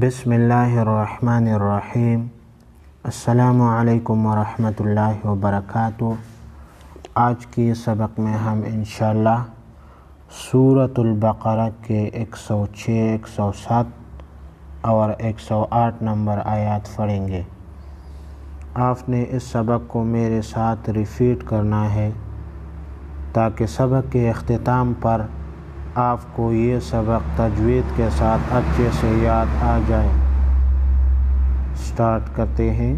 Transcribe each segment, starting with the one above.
بسم اللہ الرحمن الرحیم۔ السلام علیکم ورحمۃ اللہ وبرکاتہ۔ آج کی سبق میں ہم انشاءاللہ سورۃ البقرہ کے 106، 107 اور 108 نمبر آیات پڑھیں گے۔ آپ نے اس سبق کو میرے ساتھ ریپیٹ کرنا ہے تاکہ سبق کے اختتام پر آپ کو یہ سبق تجوید کے ساتھ اچھے سے یاد آ جائے۔ سٹارٹ کرتے ہیں۔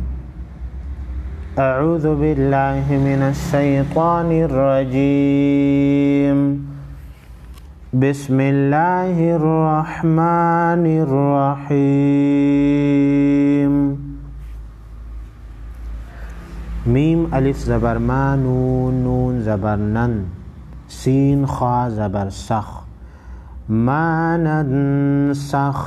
اعوذ باللہ من الشیطان الرجیم، بسم اللہ الرحمن الرحیم۔ میم الف زبر ما، نون نون زبر نن، سین خا زبر سخ، ما ننسخ،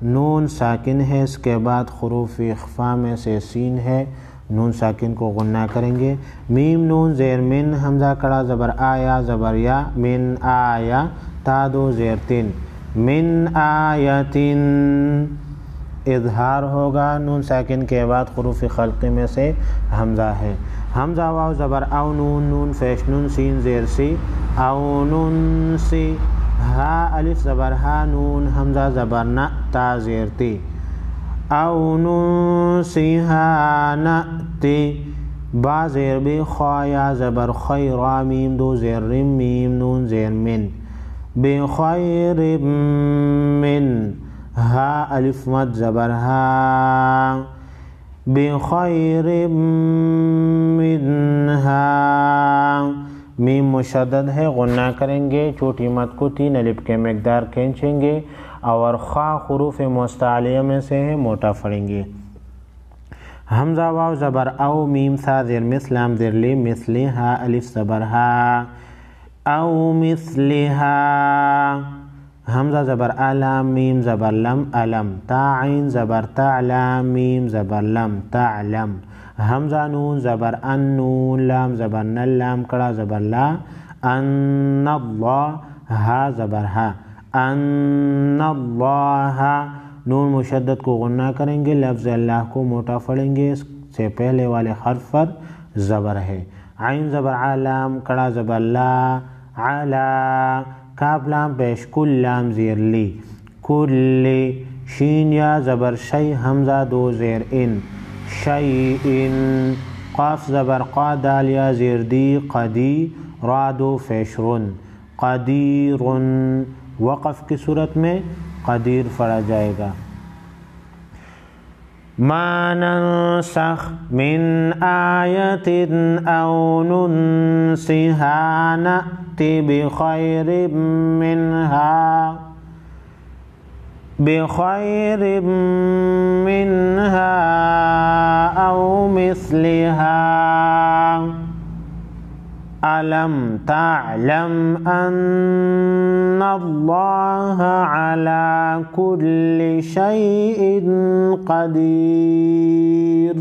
نون ساکن ہے، اس کے بعد حروف اخفاء میں سے سین ہے، نون ساکن کو غنہ کریں گے۔ میم نون زیر من، حمزہ کڑا زبر آیا زبر یا، من آیا، تا دو زیر تین، من آیتن، اظہار ہوگا، نون ساکن کے بعد حروف خلقی میں سے حمزہ ہے۔ حمزہ واو زبر او، نون نون پیش نون، سین زیر سی، او نون سی، ہا الف زبر ہا، نون حمزہ زبر نا، تا زیر تی، او نون سی ہا نأتی، با زیر بی، خوایا زبر خی، را میم دو زیر رم، میم نون زیر من، بخیر من، ہا الف مد زبر ہا، بخیر منہا، میم مشدد ہے، غنہ کریں گے، چھوٹی مد کو 3 الف کے مقدار کھینچیں گے، اور خا حروف مستعلیہ میں سے ہے، موٹا پڑھیں گے۔ حمزہ واو زبر او، میم سا زیر مثل، لام زیر لی، مثلی، ہا الف زبر ہا، او مثلہا، حمزہ زبر علم، میم زبر لم، علم، تا عین زبر تعلم، میم زبر لم، تعلم، حمزہ نون زبر ان، نون لام زبر نل، لام کڑا زبر لا، ان اللہ، ہا زبر ہا، ان اللہ، نون مشدد کو غنہ کریں گے، لفظ اللہ کو موٹا پڑھیں گے، اس سے پہلے والے حرف پر زبر ہے۔ عین زبر علام، کڑا زبر لا، علا، کاف لام پیش کل، لام زیر لی، کلی، شین یا زبر شی، حمزہ دو زیر ان، شیئن، قاف زبر قا، دال یا زیر دی، قدی، را دو پیش رن، قدیرن، وقف کی صورت میں قدیر پڑھا جائے گا۔ ما ننسخ من آیت او ننسها نأتی بخیر منها او مثلها، ألم تعلم أن الله على كل شيء قدير،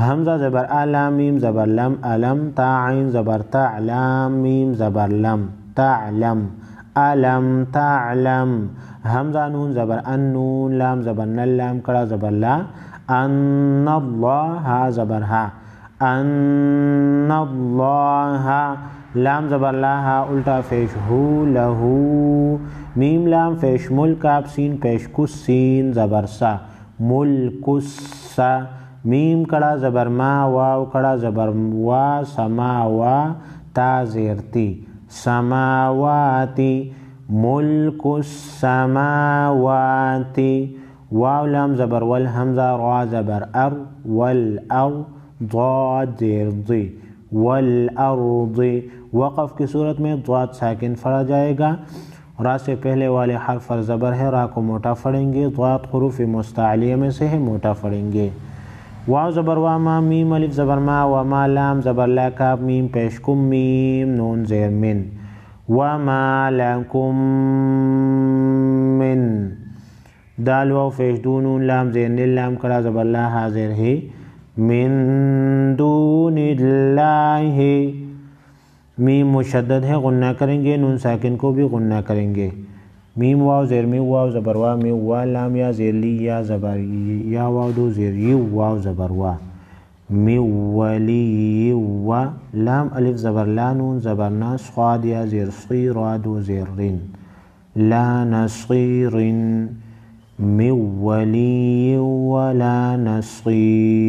حمزہ زبر علم، میم زبر لم، علم، تا عین زبر تعلم، میم زبر لم، تعلم، علم تعلم، حمزہ نون زبر ان، نون لام زبر نل، لام کڑا زبر لا، ان اللہ، ہا زبر ہا، ان اللہ، لام زبر لا، ہا الٹا پیش ہو، لہو، میم لام پیش مل، کاف سین پیش کس، سین زبر سا، ملکسا، میم کڑا زبر ما، واو کڑا زبر وا، سماوا، تا زیر تی، سماواتی، ملک السماواتی، واو لام زبر ول، حمزہ را زبر ار، والارض، ضاد زیر ضی، والارض، وقف کی صورت میں ضاد ساکن پڑھا جائے گا، را سے پہلے والے حرف پر زبر ہے، را کو موٹا پڑھیں گے، ضاد حروف مستعلیہ میں سے ہے، موٹا پڑھیں گے۔ واو زبر واما، میم الف زبر ما، وما لام زبر لا، کاف میم پیش کم، میم نون زیر من، وما لکم من، دال واو پیش دو، نون لام زیر نل، لام کڑا زبر لا، ہا زیر ہی، من دون اللہ، میم مشدد ہے، غنہ کریں گے، نون ساکن کو بھی غنہ کریں گے۔ میم واو زیر می واو زبر وا می وا لام یا زیر لی یا زبر یا واو دو زیر یو واو زبر وا می ولی و لام الف زبر لا نون زبر نا صاد یا زیر صی را دو زیر رن لا نصير من ولي ولا نصير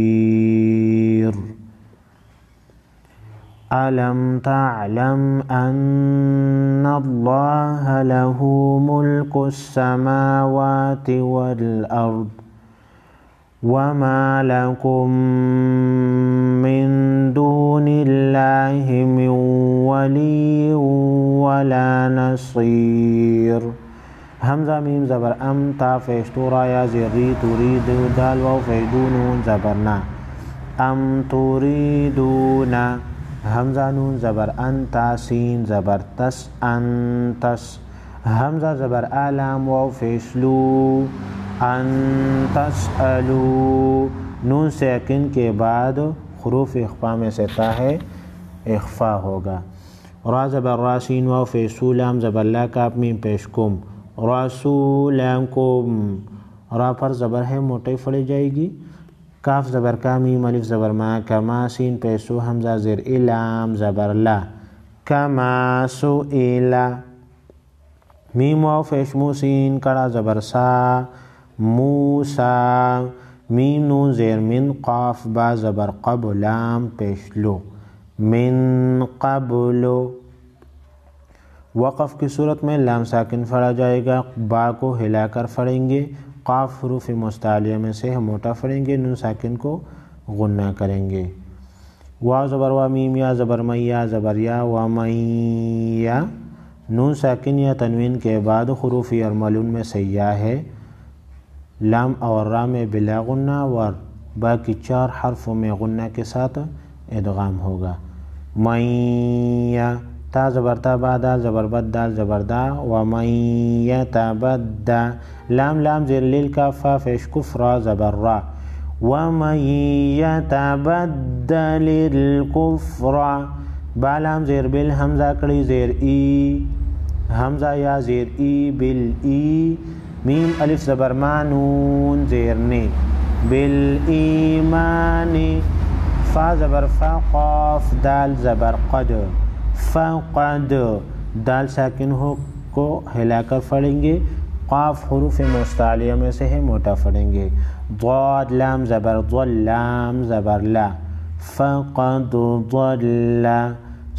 ألم تعلم أن الله له ملك السماوات والأرض وما لكم من دون الله من ولي ولا نصير حمزہ میم زبر ام تا فیشتورا یا زیری تورید دال واو فیدون زبرنا ام توریدون حمزہ نون زبر ان تا سین زبر تس ان تس حمزہ زبر آلام واو فیشلو ان تسألو نون سیکن کے بعد حروف اخفا میں سے تا ہے اخفا ہوگا را زبر راسین واو فیسو لام زبر لا کاف میم پیش کم رسولکم را پر زبر ہے موٹی پڑی جائے گی کاف زبر کا میم الف زبر ما کما سین پیسو حمزہ زیر لام زبر لا کما سئلا میم واو فیشمو سین کڑا زبر سا موسا میم نون زیر من قاف با زبر قب لام پیشلو من قبلو وقف کی صورت میں لام ساکن پڑھا جائے گا با کو ہلا کر پڑھیں گے قاف حروف مستعلیہ میں سے موٹا پڑھیں گے نون ساکن کو غنہ کریں گے واو زبر وا میم یا زبر میا زبر یا و میا نون ساکن یا تنوین کے بعد حروف یرملون میں سیاہ ہے لام اور را میں بلا غنہ اور باقی 4 حرفوں میں غنہ کے ساتھ ادغام ہوگا میا تا زبر تا با دال زبر بد دال زبر دا و من یتبدل لام لام زیر لیل کافا فیش کفر زبر را و من یتبدل الکفر با لام زیر بل حمزہ کڑی زیر ای حمزہ یا زیر ای بل ای میم الف زبر ما نون زیر نی بل ایمانی فا زبر فا قاف دال زبر قد فقد دال ساکن ہو کو ہلا کر پڑھیں گے قاف حروف مستعلیہ میں سے ہے موٹا پڑھیں گے ضاد لام زبر ضل لام زبر لا فقد ضل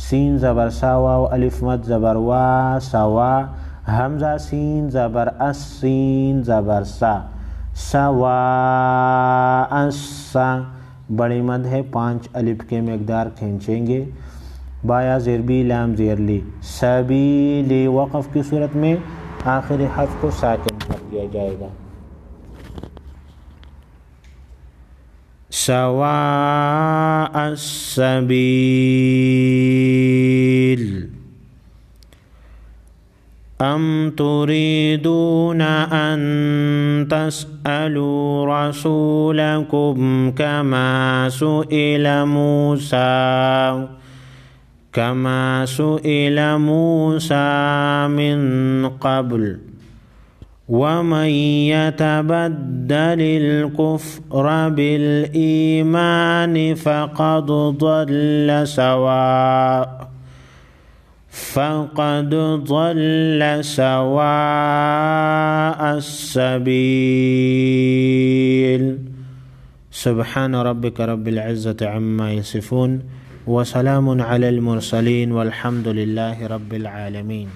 سین زبر سا واو الف مد زبر وا سوا حمزہ سین زبر اس سین زبر سا سوا اسا بڑی مد ہے 5 الف کے مقدار کھینچیں گے بایا زیر بی لام زیر لی سبیلی وقف کی صورت میں آخری حرف کو ساکن کر دیا جائے گا سواء السبیل ام تريدون ان تسألوا رسولكم كما سئل موسى من قبل ومن يتبدل الكفر بالإيمان فقد ضل سواء السبيل سبحان ربك رب العزة عما يصفون وسلام على المرسلين والحمد لله رب العالمين